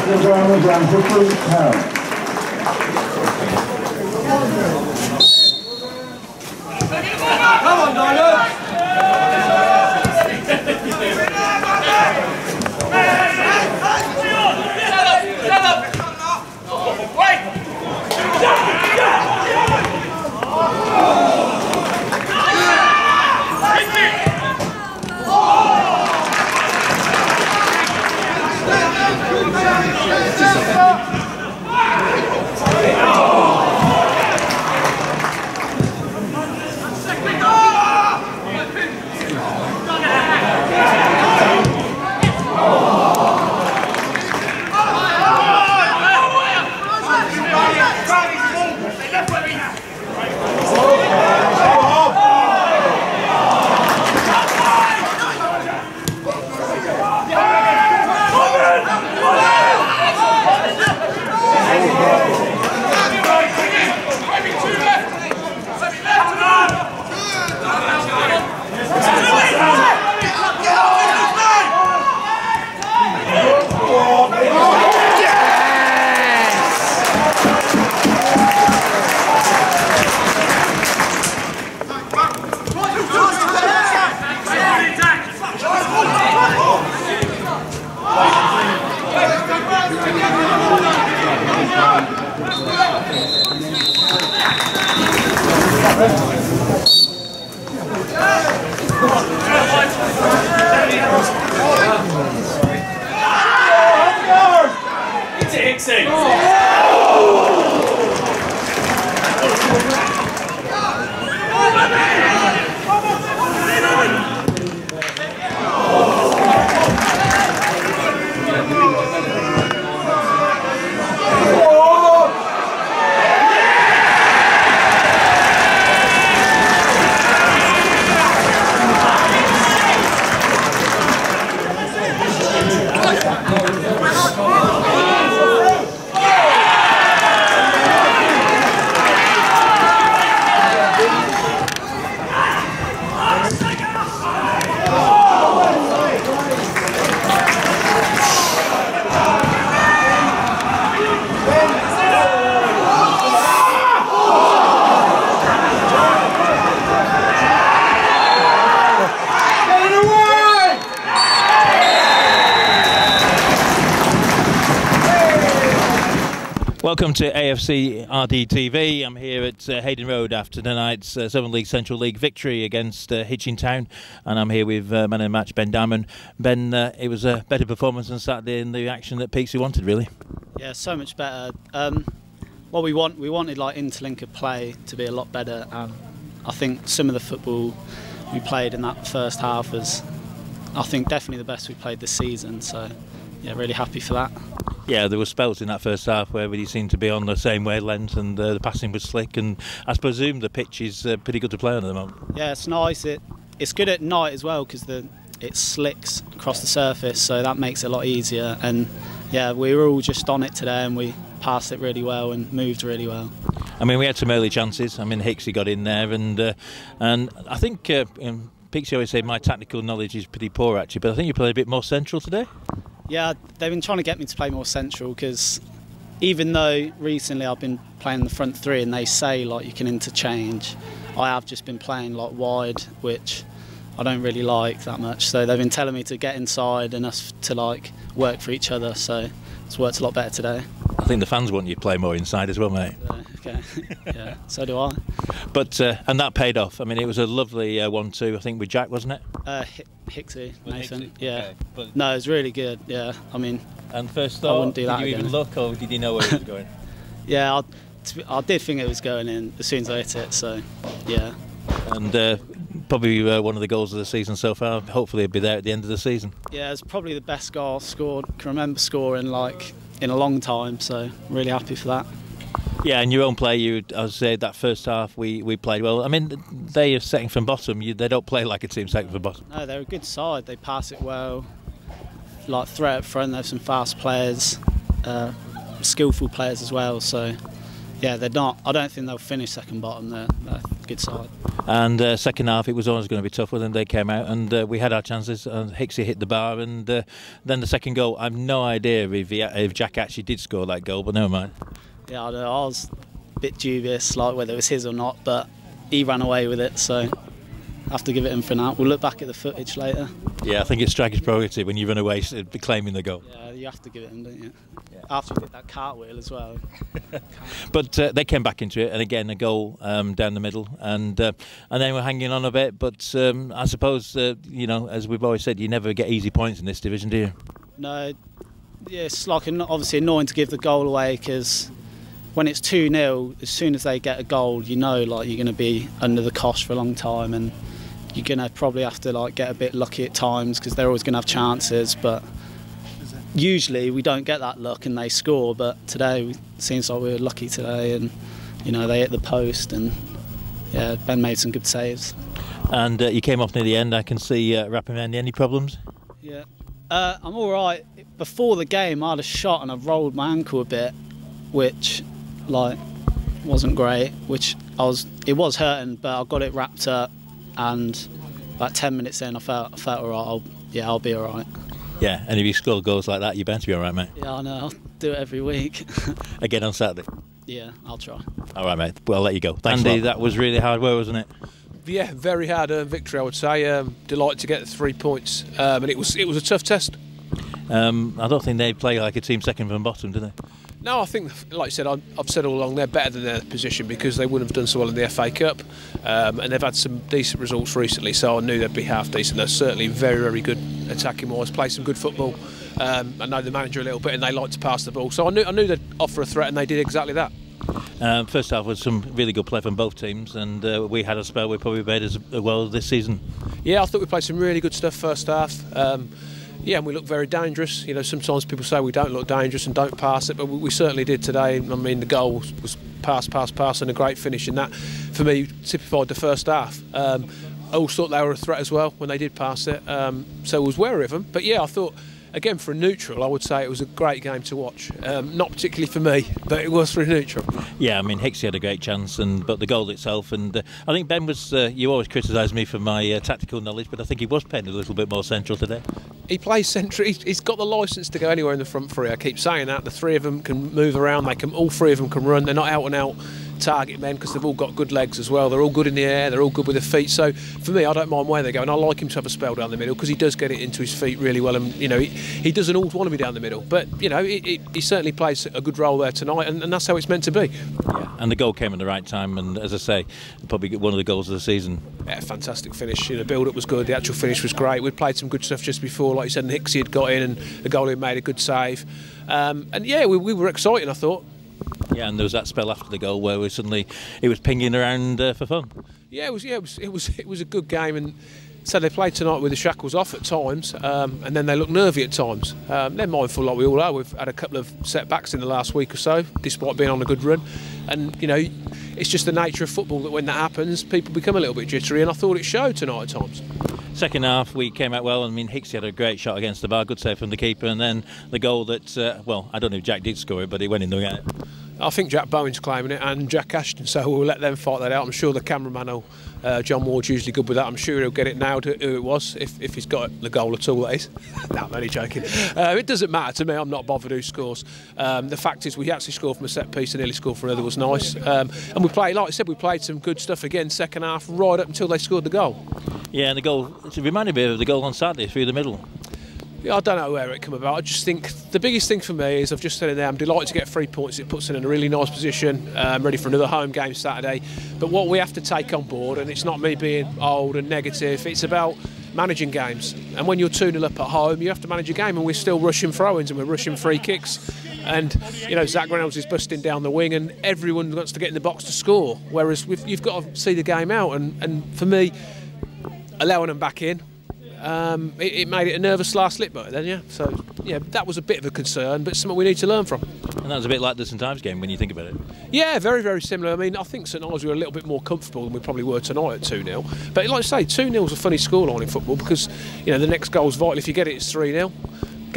AFC Diamonds and Hitchin Town. Come on, Diamond! Welcome to AFCRDTV. I'm here at Hayden Road after tonight's Southern League Central League victory against Hitchin Town, and I'm here with man of the match Ben Diamond. Ben, it was a better performance on Saturday in the action that Peaksy wanted, really. Yeah, so much better. What we wanted like interlinker play to be a lot better, and I think some of the football we played in that first half was, I think, definitely the best we played this season. So yeah, really happy for that. Yeah, there were spells in that first half where we seemed to be on the same wavelength, and the passing was slick, and I presume the pitch is pretty good to play on at the moment. Yeah, it's nice. It's good at night as well because it slicks across the surface, so that makes it a lot easier. And yeah, we were all just on it today, and we passed it really well and moved really well. I mean, we had some early chances. I mean, Hicksy got in there, and I think Peaksy always say my tactical knowledge is pretty poor actually, but I think you played a bit more central today. Yeah, they've been trying to get me to play more central because even though recently I've been playing the front three and they say like you can interchange, I have just been playing like wide, which I don't really like that much. So they've been telling me to get inside and us to like work for each other. So it's worked a lot better today. I think the fans want you to play more inside as well, mate. Okay, yeah, so do I. But and that paid off. I mean, it was a lovely 1-2, I think, with Jack, wasn't it? Hicksy, Nathan. Hicksy? Yeah. Okay, but no, it was really good. Yeah, I mean. And first thought, wouldn't do that did you again. even look, or did you know where it was going? Yeah, I did think it was going in as soon as I hit it. So, yeah. And probably one of the goals of the season so far. Hopefully, it'll be there at the end of the season. Yeah, it's probably the best goal scored. Can remember scoring like in a long time. So, really happy for that. Yeah, and your own play, I would say that first half we played well. I mean, they are setting from bottom. They don't play like a team setting from bottom. No, they're a good side. They pass it well. Like threat up front, they have some fast players, skillful players as well. So, yeah, they're not. I don't think they'll finish second bottom. good side. And second half, it was always going to be tough. Then they came out, and we had our chances. And Hicksy hit the bar, and then the second goal. I've no idea if Jack actually did score that goal, but never mind. Yeah, I know. I was a bit dubious, like whether it was his or not, but he ran away with it, so I have to give it him for now. We'll look back at the footage later. Yeah, I think it's striker's prerogative when you run away claiming the goal. Yeah, you have to give it him, don't you? Yeah. After he did that cartwheel as well. But they came back into it, and again a goal down the middle, and then we're hanging on a bit. But I suppose you know, as we've always said, you never get easy points in this division, do you? No, yeah, it's like obviously annoying to give the goal away, because when it's 2-0, as soon as they get a goal, you know, like you're going to be under the cosh for a long time, and you're going to probably have to like get a bit lucky at times, because they're always going to have chances. But usually we don't get that luck and they score. But today it seems like we were lucky today, and you know, they hit the post, and yeah, Ben made some good saves. And you came off near the end. I can see Rapamendi. Any problems? Yeah, I'm all right. Before the game, I had a shot and I rolled my ankle a bit, which like wasn't great. It was hurting, but I got it wrapped up, and about 10 minutes in, I felt all right. I'll be all right. Yeah, and if you score goals like that, you're bound to be all right, mate. Yeah, I know. I'll do it every week. Again on Saturday. Yeah, I'll try. All right, mate. Well, I'll let you go. Thanks, Andy. That was really hard work, wasn't it? Yeah, very hard victory, I would say. Delighted to get the 3 points, and it was a tough test. I don't think they play like a team second from bottom, do they? No, I think, like I said, I've said all along, they're better than their position, because they wouldn't have done so well in the FA Cup, and they've had some decent results recently, so I knew they'd be half decent. They're certainly very, very good attacking wise, play some good football. I know the manager a little bit, and they like to pass the ball, so I knew they'd offer a threat, and they did exactly that. First half was some really good play from both teams, and we had a spell we probably made as well this season. Yeah, I thought we played some really good stuff first half. Yeah, and we looked very dangerous. You know, sometimes people say we don't look dangerous and don't pass it, but we certainly did today. I mean, the goal was pass, and a great finish, and that, for me, typified the first half. I always thought they were a threat as well when they did pass it, so I was wary of them. But yeah, I thought, again, for a neutral, I would say it was a great game to watch. Not particularly for me, but it was for a neutral. Yeah, I mean, Hicksy had a great chance, but the goal itself, and I think Ben was, you always criticise me for my tactical knowledge, but I think he was playing a little bit more central today. He plays central. He's got the licence to go anywhere in the front three. I keep saying that. The three of them can move around. All three of them can run. They're not out and out target men, because they've all got good legs as well. They're all good in the air. They're all good with their feet. So for me, I don't mind where they go, and I like him to have a spell down the middle, because he does get it into his feet really well. And you know, he doesn't always want to be down the middle, but you know, he certainly plays a good role there tonight, and that's how it's meant to be. Yeah, and the goal came at the right time, and as I say, probably one of the goals of the season. Yeah, fantastic finish. You know, the build-up was good. The actual finish was great. We'd played some good stuff just before, like you said, and Hicksy had got in, and the goalie made a good save. And yeah, we were exciting, I thought. Yeah, and there was that spell after the goal where it was pinging around for fun. Yeah, it was a good game, and so they played tonight with the shackles off at times, and then they look nervy at times. They're mindful, like we all are. We've had a couple of setbacks in the last week or so, despite being on a good run, and you know, it's just the nature of football that when that happens, people become a little bit jittery, and I thought it showed tonight at times. Second half, we came out well. I mean, Hicksy had a great shot against the bar, good save from the keeper, and then the goal that, well, I don't know if Jack did score it, but he went in the net. I think Jack Bowen's claiming it, and Jack Ashton, so we'll let them fight that out. I'm sure the cameraman John Ward's usually good with that. I'm sure he'll get it nailed who it was, if he's got the goal at all, that is. No, I'm only joking. It doesn't matter to me. I'm not bothered who scores. The fact is, we actually scored from a set piece and nearly scored from another. Was nice. And we played, like I said, we played some good stuff again second half, right up until they scored the goal. Yeah, and the goal, it reminded me of the goal on Saturday through the middle. Yeah, I don't know where it came about. I just think the biggest thing for me is, I've just said it there, I'm delighted to get 3 points. It puts us in a really nice position, ready for another home game Saturday. But what we have to take on board, and it's not me being old and negative, it's about managing games. And when you're 2-0 up at home, you have to manage a game, and we're still rushing throw-ins and we're rushing free kicks. And, you know, Zach Reynolds is busting down the wing, and everyone wants to get in the box to score. Whereas you've got to see the game out. And for me, allowing them back in, it made it a nervous last slip then, yeah. So yeah, that was a bit of a concern, but something we need to learn from. And that was a bit like the St Ives game when you think about it. Yeah, very, very similar. I mean, I think St Ives were a little bit more comfortable than we probably were tonight at 2-0. But like I say, 2-0 is a funny scoreline in football, because you know the next goal is vital. If you get it, it's 3-0.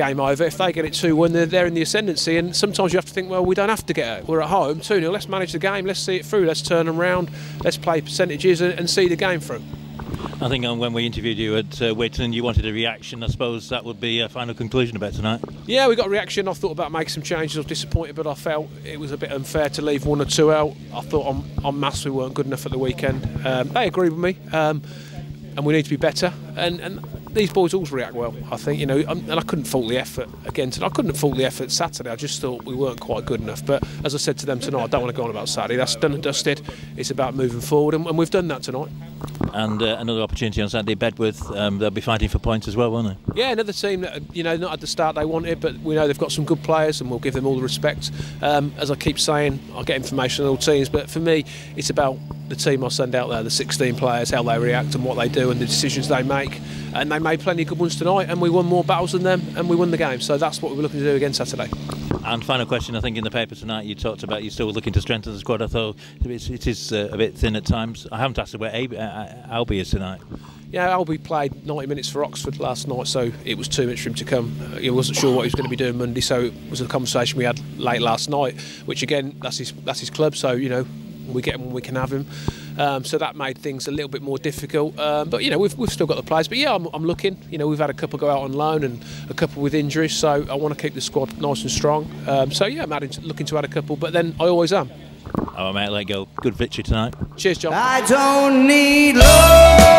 game over. If they get it 2-1, they're in the ascendancy, and sometimes you have to think, well, we don't have to get it. We're at home, 2-0, let's manage the game, let's see it through, let's turn them round, let's play percentages and see the game through. I think when we interviewed you at Whitton, you wanted a reaction. I suppose that would be a final conclusion about tonight. Yeah, we got a reaction. I thought about making some changes. I was disappointed, but I felt it was a bit unfair to leave 1 or 2 out. I thought on mass we weren't good enough at the weekend. They agreed with me, and we need to be better. And these boys always react well, I think, you know, and I couldn't fault the effort again. I couldn't fault the effort Saturday. I just thought we weren't quite good enough. But as I said to them tonight, I don't want to go on about Saturday. That's done and dusted. It's about moving forward, and we've done that tonight. And another opportunity on Saturday, Bedworth. They'll be fighting for points as well, won't they? Yeah, another team that, you know, not at the start they wanted, but we know they've got some good players, and we'll give them all the respect. As I keep saying, I get information on all teams, but for me, it's about the team I send out there, the 16 players, how they react and what they do and the decisions they make. And they made plenty of good ones tonight, and we won more battles than them, and we won the game. So that's what we're looking to do again Saturday. And final question, I think in the paper tonight you talked about you're still looking to strengthen the squad. I thought it is a bit thin at times. I haven't asked where Albie is tonight. Yeah, Albie played 90 minutes for Oxford last night, so it was too much for him to come. He wasn't sure what he was going to be doing Monday, so it was a conversation we had late last night, which again, that's his club, so, you know, we get him when we can have him. So that made things a little bit more difficult. But, you know, we've still got the players. But, yeah, I'm looking. You know, we've had a couple go out on loan and a couple with injuries, so I want to keep the squad nice and strong. So, yeah, I'm looking to add a couple, but then I always am. Oh, mate, let go. Good victory tonight. Cheers, John. I don't need love.